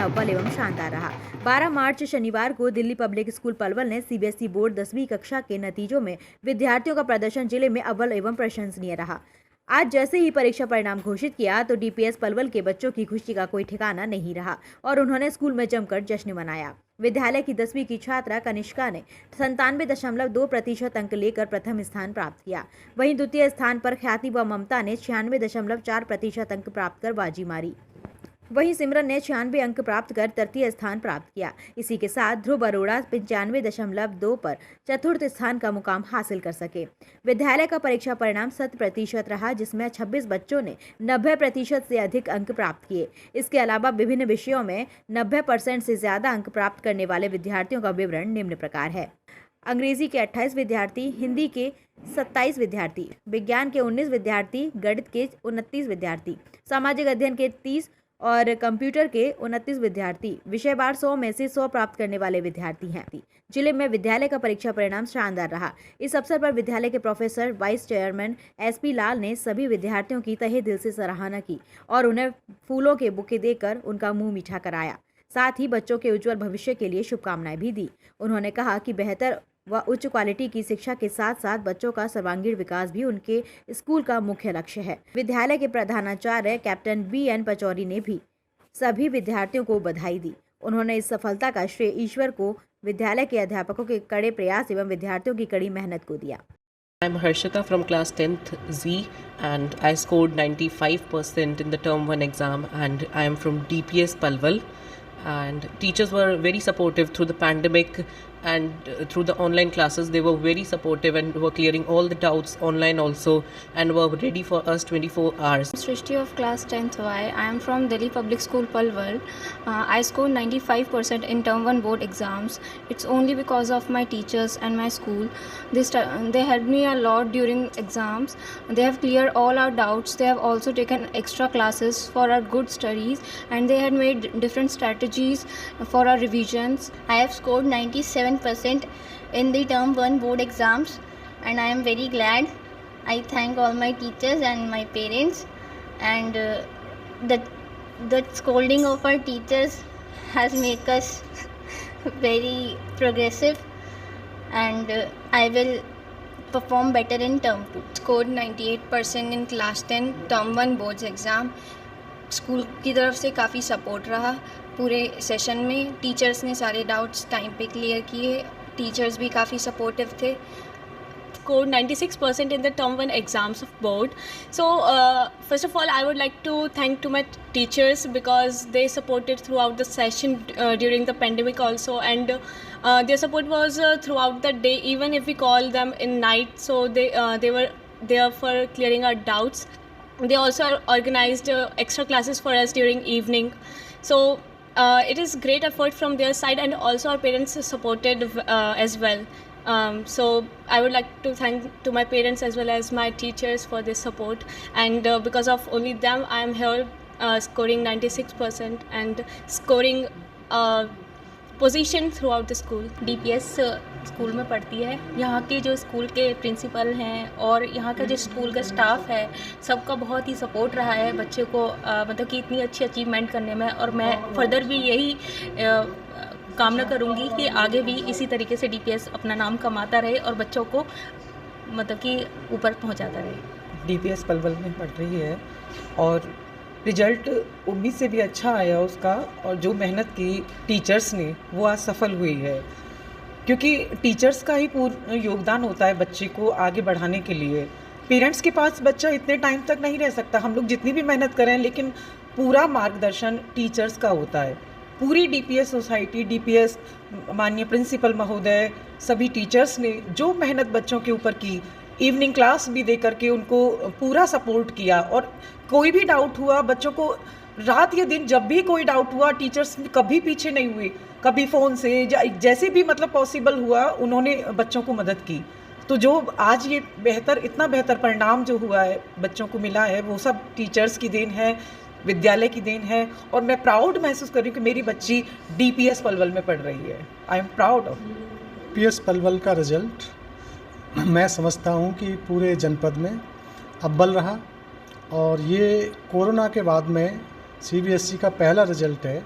अव्वल एवं शानदार रहा। 12 मार्च शनिवार को दिल्ली पब्लिक स्कूल पलवल ने सीबीएसई बोर्ड 10वीं कक्षा के नतीजों में विद्यार्थियों का प्रदर्शन जिले में अव्वल एवं प्रशंसनीय रहा। आज जैसे ही परीक्षा परिणाम घोषित किया तो डीपीएस पलवल के बच्चों की खुशी का कोई ठिकाना नहीं रहा और उन्होंने स्कूल में जमकर जश्न मनाया। विद्यालय की 10वीं की छात्रा कनिष्का ने 97.2% अंक लेकर प्रथम स्थान प्राप्त किया। वहीं द्वितीय स्थान पर ख्याति व ममता ने 96.4% अंक प्राप्त कर बाजी मारी। वहीं सिमरन ने 96 अंक प्राप्त कर तृतीय स्थान प्राप्त किया। इसी के साथ ध्रुव अरोड़ा 95.2 पर चतुर्थ स्थान का मुकाम हासिल कर सके। विद्यालय का परीक्षा परिणाम 100% रहा, जिसमें 26 बच्चों ने 90% से अधिक अंक प्राप्त किए। इसके अलावा विभिन्न विषयों में 90% से ज्यादा अंक प्राप्त करने वाले विद्यार्थियों का विवरण निम्न प्रकार है। अंग्रेजी के 28 विद्यार्थी, हिंदी के 27 विद्यार्थी, विज्ञान के 19 विद्यार्थी, गणित के 29 विद्यार्थी, सामाजिक अध्ययन के 30 और कंप्यूटर के 29 विद्यार्थी विषयवार 100 में से 100 प्राप्त करने वाले विद्यार्थी हैं। जिले में विद्यालय का परीक्षा परिणाम शानदार रहा। इस अवसर पर विद्यालय के प्रोफेसर वाइस चेयरमैन एसपी लाल ने सभी विद्यार्थियों की तहे दिल से सराहना की और उन्हें फूलों के बुके देकर उनका मुंह मीठा कराया। साथ ही बच्चों के उज्जवल भविष्य के लिए शुभकामनाएं भी दी। उन्होंने कहा कि बेहतर व उच्च क्वालिटी की शिक्षा के साथ साथ बच्चों का सर्वांगीण विकास भी उनके स्कूल का मुख्य लक्ष्य है। विद्यालय के प्रधानाचार्य कैप्टन BN पचौरी ने भी सभी विद्यार्थियों को बधाई दी। उन्होंने इस सफलता का श्रेय ईश्वर को, विद्यालय के अध्यापकों के कड़े प्रयास एवं विद्यार्थियों की कड़ी मेहनत को दिया। I'm Harshita from class 10th Z and I scored 95% in the term 1 exam and I am from DPS Palwal. And teachers were very supportive through the pandemic and through the online classes. They were very supportive and were clearing all the doubts online also and were ready for us 24 hours. Srishti of class 10th Y. I am from Delhi Public School Palwal. I scored 95% in term 1 board exams. It's only because of my teachers and my school. They helped me a lot during exams. They have cleared all our doubts. They have also taken extra classes for our good studies and they had made different strategies for our revisions. I have scored 97% in the term 1 board exams and I am very glad. I thank all my teachers and my parents and the scolding of our teachers has made us very progressive and I will perform better in term 2. Scored 98% in class 10 term 1 boards exam. School की तरफ से काफ़ी support रहा पूरे session में। Teachers ने सारे doubts time पे क्लियर किए। टीचर्स भी काफ़ी सपोर्टिव थे। Scored 96% in the term 1 exams of board. So first of all I would like to thank to my teachers because they supported throughout the session during the pandemic also, and their support was throughout the day, even if we call them in night. So they were there for clearing our doubts. They also organized extra classes for us during evening. So it is great effort from their side, and also our parents supported as well. So I would like to thank to my parents as well as my teachers for this support, and because of only them I am here scoring 96% and scoring position through out the school. DPS school में पढ़ती है। यहाँ के जो school के principal हैं और यहाँ का जो स्कूल का स्टाफ है, सबका बहुत ही सपोर्ट रहा है बच्चे को मतलब कि इतनी अच्छी अचीवमेंट करने में, और मैं फर्दर भी यही कामना करूँगी कि आगे भी इसी तरीके से DPS अपना नाम कमाता रहे और बच्चों को मतलब कि ऊपर पहुँचाता रहे। DPS पलवल में पढ़ रही है और रिजल्ट उम्मीद से भी अच्छा आया उसका, और जो मेहनत की टीचर्स ने वो आज सफल हुई है, क्योंकि टीचर्स का ही पूर्ण योगदान होता है बच्चे को आगे बढ़ाने के लिए। पेरेंट्स के पास बच्चा इतने टाइम तक नहीं रह सकता, हम लोग जितनी भी मेहनत करें, लेकिन पूरा मार्गदर्शन टीचर्स का होता है। पूरी DPS सोसाइटी, DPS माननीय प्रिंसिपल महोदय, सभी टीचर्स ने जो मेहनत बच्चों के ऊपर की, इवनिंग क्लास भी दे करके उनको पूरा सपोर्ट किया, और कोई भी डाउट हुआ बच्चों को, रात या दिन जब भी कोई डाउट हुआ, टीचर्स कभी पीछे नहीं हुए, कभी फ़ोन से जैसे भी मतलब पॉसिबल हुआ उन्होंने बच्चों को मदद की। तो जो आज ये इतना बेहतर परिणाम जो हुआ है बच्चों को मिला है, वो सब टीचर्स की देन है, विद्यालय की देन है, और मैं प्राउड महसूस कर रही हूँ कि मेरी बच्ची DPS पलवल में पढ़ रही है। I am proud of DPS Palwal का रिजल्ट मैं समझता हूँ कि पूरे जनपद में अव्वल रहा, और ये कोरोना के बाद में CBSE का पहला रिजल्ट है,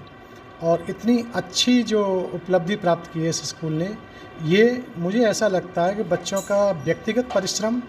और इतनी अच्छी जो उपलब्धि प्राप्त की है इस स्कूल ने, ये मुझे ऐसा लगता है कि बच्चों का व्यक्तिगत परिश्रम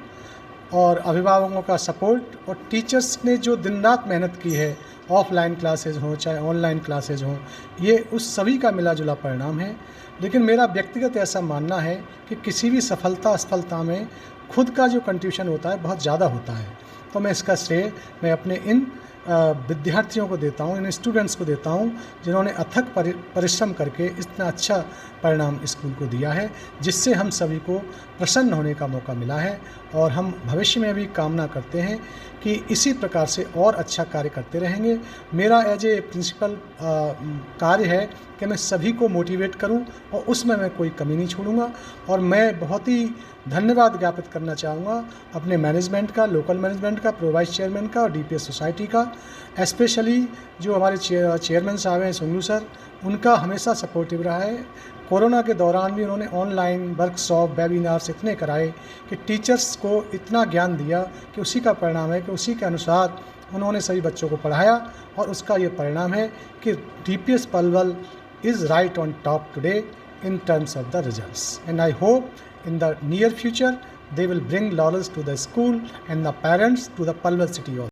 और अभिभावकों का सपोर्ट और टीचर्स ने जो दिन रात मेहनत की है, ऑफलाइन क्लासेज हों चाहे ऑनलाइन क्लासेज हों, ये उस सभी का मिला जुला परिणाम है। लेकिन मेरा व्यक्तिगत ऐसा मानना है कि किसी भी सफलता असफलता में खुद का जो कंट्रीब्यूशन होता है बहुत ज़्यादा होता है। तो मैं इसका श्रेय मैं अपने इन विद्यार्थियों को देता हूँ, इन स्टूडेंट्स को देता हूँ जिन्होंने अथक परिश्रम करके इतना अच्छा परिणाम स्कूल को दिया है, जिससे हम सभी को प्रसन्न होने का मौका मिला है। और हम भविष्य में भी कामना करते हैं कि इसी प्रकार से और अच्छा कार्य करते रहेंगे। मेरा एज ए प्रिंसिपल कार्य है कि मैं सभी को मोटिवेट करूं और उसमें मैं कोई कमी नहीं छोड़ूंगा। और मैं बहुत ही धन्यवाद ज्ञापित करना चाहूँगा अपने मैनेजमेंट का, लोकल मैनेजमेंट का, प्रो वाइस चेयरमैन का और डीपीएस सोसाइटी का, स्पेशली जो हमारे चेयरमैन साहब हैं सुंगलू सर, उनका हमेशा सपोर्टिव रहा है। कोरोना के दौरान भी उन्होंने ऑनलाइन वर्कशॉप, वेबिनार्स इतने कराए कि टीचर्स को इतना ज्ञान दिया कि उसी का परिणाम है कि उसी के अनुसार उन्होंने सभी बच्चों को पढ़ाया और उसका ये परिणाम है कि DPS Palwal is right on top today in terms of the results, and I hope in the near future they will bring laurels to the school and the parents to the Palwal city also.